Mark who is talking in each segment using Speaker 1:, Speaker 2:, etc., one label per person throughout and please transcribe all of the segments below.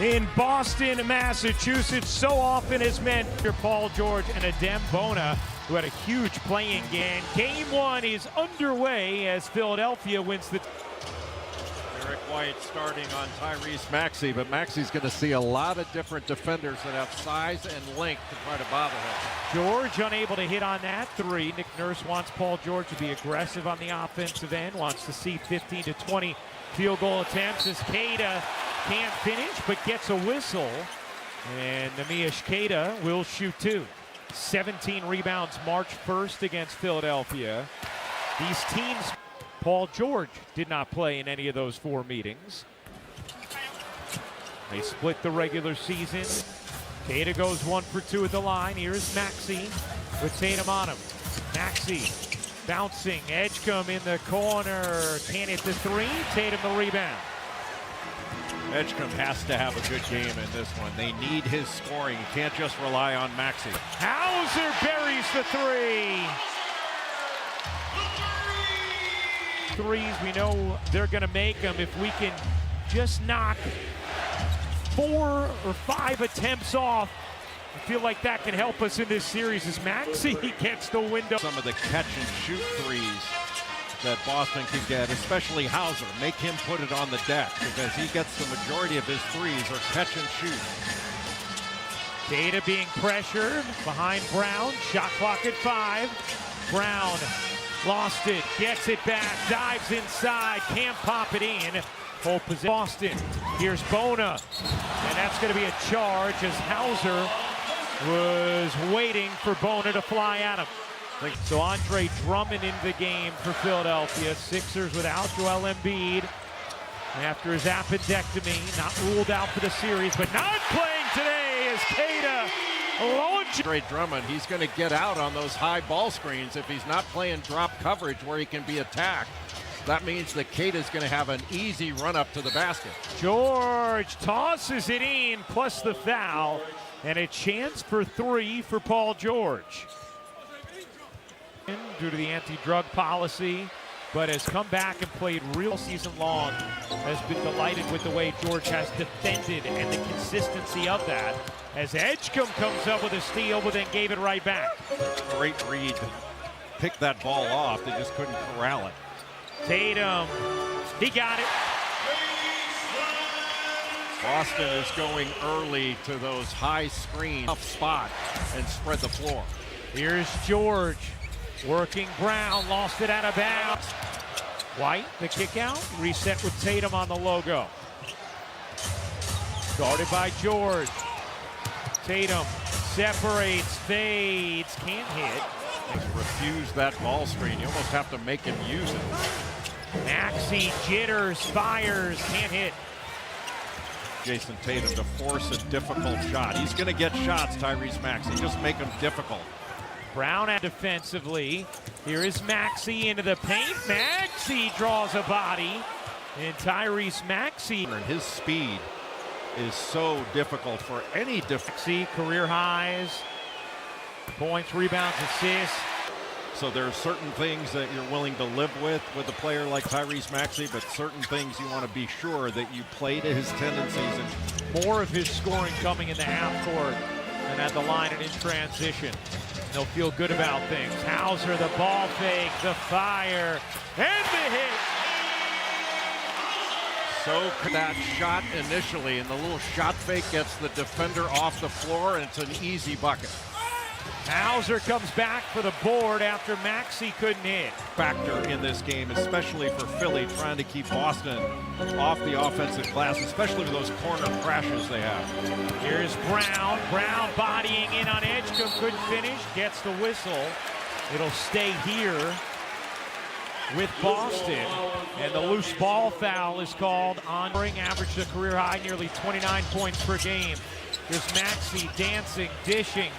Speaker 1: in Boston, Massachusetts. So often has meant Paul George and Adem Bona, who had a huge playing game. Game one is underway as Philadelphia wins the...
Speaker 2: Eric White starting on Tyrese Maxey, but Maxey's going to see a lot of different defenders that have size and length to try to bother him.
Speaker 1: George unable to hit on that three. Nick Nurse wants Paul George to be aggressive on the offensive end, wants to see 15 to 20 field goal attempts as Queta can't finish but gets a whistle. And Neemias Queta will shoot two. 17 rebounds March 1st against Philadelphia. These teams... Paul George did not play in any of those four meetings. They split the regular season. Queta goes 1 for 2 at the line. Here's Maxey with Tatum on him. Maxey bouncing. Edgecombe in the corner. Can't hit the three. Tatum the rebound.
Speaker 2: Edgecombe has to have a good game in this one. They need his scoring. You can't just rely on Maxey.
Speaker 1: Hauser buries the three. Threes, we know they're going to make them if we can just knock 4 or 5 attempts off. I feel like that can help us in this series as Maxey gets the window.
Speaker 2: Some of the catch and shoot threes that Boston could get, especially Hauser, make him put it on the deck because he gets the majority of his threes are catch and shoot.
Speaker 1: Queta being pressured behind Brown, shot clock at 5. Brown lost it, gets it back, dives inside, can't pop it in. Full possession. Boston, here's Bona, and that's going to be a charge as Hauser was waiting for Bona to fly at him. So Andre Drummond into the game for Philadelphia. Sixers without Joel Embiid after his appendectomy, not ruled out for the series, but not playing today is Queta.
Speaker 2: Andre Drummond, he's going to get out on those high ball screens if he's not playing drop coverage where he can be attacked. That means that Queta's going to have an easy run up to the basket.
Speaker 1: George tosses it in, plus the foul, and a chance for 3 for Paul George. Due to the anti-drug policy, but has come back and played real season long. Has been delighted with the way George has defended and the consistency of that. As Edgecombe comes up with a steal, but then gave it right back.
Speaker 2: Great read. Picked that ball off. They just couldn't corral it.
Speaker 1: Tatum, he got it.
Speaker 2: Boston is going early to those high screens, tough spot, and spread the floor.
Speaker 1: Here's George, working Brown, lost it out of bounds. White, the kick out, reset with Tatum on the logo. Guarded by George. Tatum separates, fades, can't hit.
Speaker 2: Refuse that ball screen. You almost have to make him use it.
Speaker 1: Maxey jitters, fires, can't hit.
Speaker 2: Jason Tatum to force a difficult shot. He's going to get shots, Tyrese Maxey. Just make them difficult.
Speaker 1: Brown defensively. Here is Maxey into the paint. Maxey draws a body. And Tyrese Maxey.
Speaker 2: His speed is so difficult for any defense.
Speaker 1: Career highs, points, rebounds, assists.
Speaker 2: So there are certain things that you're willing to live with a player like Tyrese Maxey, but certain things you want to be sure that you play to his tendencies. And
Speaker 1: more of his scoring coming in the half court than at the line and in transition. They'll feel good about things. Hauser, the ball fake, the fire, and the hit.
Speaker 2: So that shot initially, and the little shot fake gets the defender off the floor, and it's an easy bucket.
Speaker 1: Hauser comes back for the board after Maxey couldn't hit.
Speaker 2: Factor in this game, especially for Philly, trying to keep Boston off the offensive glass, especially with those corner crashes they have.
Speaker 1: Here's Brown. Brown bodying in on Edgecombe, couldn't finish, gets the whistle. It'll stay here with Boston, and the loose ball foul is called on. Averaged a career high, nearly 29 points per game. There's Maxey dancing, dishing.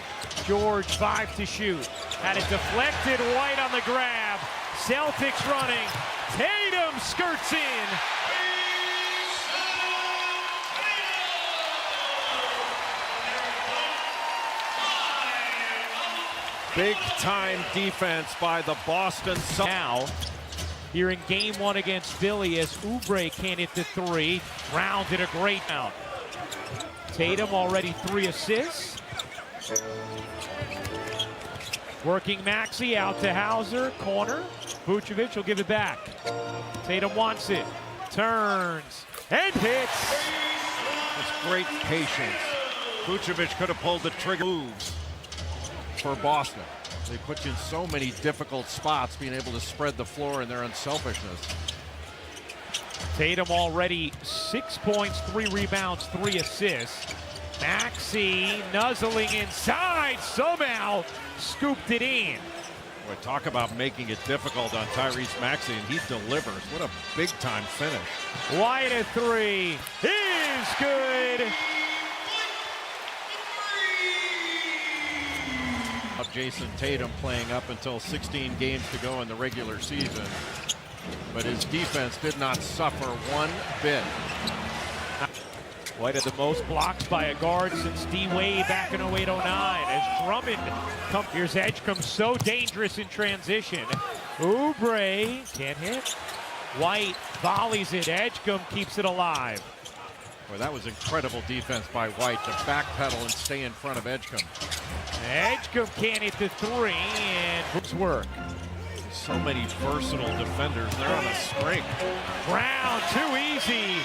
Speaker 1: George 5 to shoot. Had it deflected, White on the grab. Celtics running. Tatum skirts in.
Speaker 2: Big time defense by the Boston Celtics.
Speaker 1: Now, here in game one against Philly as Oubre can't hit the three. Brown did a great out. Tatum already 3 assists. Working Maxey out to Hauser, corner. Vucevic will give it back. Tatum wants it, turns, and hits.
Speaker 2: It's great patience. Vucevic could have pulled the trigger moves for Boston. They put you in so many difficult spots, being able to spread the floor in their unselfishness.
Speaker 1: Tatum already 6 points, 3 rebounds, 3 assists. Maxey nuzzling inside, somehow scooped it in.
Speaker 2: Boy, talk about making it difficult on Tyrese Maxey, and he delivers. What a big-time finish.
Speaker 1: White at 3 is good.
Speaker 2: Jason Tatum playing up until 16 games to go in the regular season, but his defense did not suffer one bit.
Speaker 1: White had the most blocks by a guard since D-Wade back in 08-09. As Drummond comes, here's Edgecombe, so dangerous in transition. Oubre can't hit. White volleys it. Edgecombe keeps it alive.
Speaker 2: Boy, that was incredible defense by White to backpedal and stay in front of Edgecombe.
Speaker 1: Edgecombe can't hit the 3, and Brooks work.
Speaker 2: So many versatile defenders. They're on a string.
Speaker 1: Brown too easy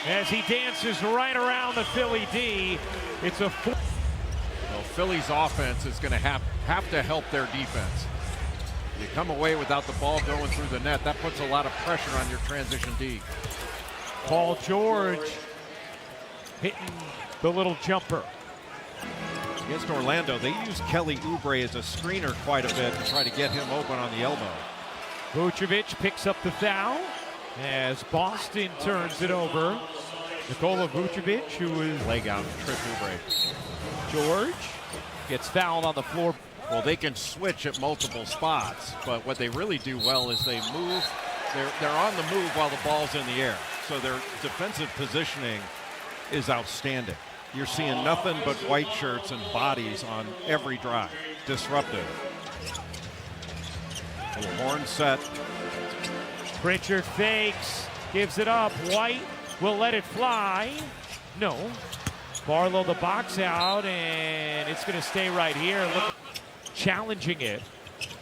Speaker 1: as he dances right around the Philly D. It's a
Speaker 2: well, Philly's offense is going to have to help their defense. You come away without the ball going through the net, that puts a lot of pressure on your transition D.
Speaker 1: Paul George hitting the little jumper.
Speaker 3: Against Orlando, they use Kelly Oubre as a screener quite a bit to try to get him open on the elbow.
Speaker 1: Vucevic picks up the foul as Boston turns it over. Nikola Vucevic, who is
Speaker 2: leg out and trip Oubre.
Speaker 1: George gets fouled on the floor.
Speaker 2: Well, they can switch at multiple spots, but what they really do well is they move. They're on the move while the ball's in the air.
Speaker 3: So their defensive positioning is outstanding. You're seeing nothing but white shirts and bodies on every drive. Disruptive. Little horn set.
Speaker 1: Pritchard fakes, gives it up. White will let it fly. No. Barlow the box out, and it's going to stay right here. Look, challenging it.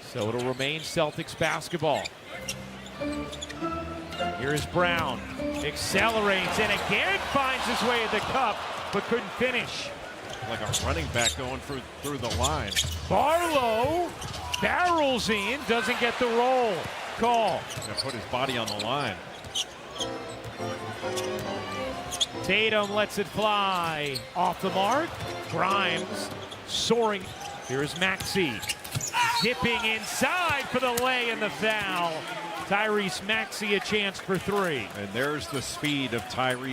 Speaker 1: So it'll remain Celtics basketball. Here's Brown. Accelerates and again finds his way to the cup, but couldn't finish.
Speaker 2: Like a running back going through the line.
Speaker 1: Barlow barrels in, doesn't get the roll call.
Speaker 3: He's gonna put his body on the line.
Speaker 1: Tatum lets it fly. Off the mark. Grimes soaring. Here's Maxey. Dipping inside for the lay and the foul. Tyrese Maxey a chance for 3.
Speaker 3: And there's the speed of Tyrese.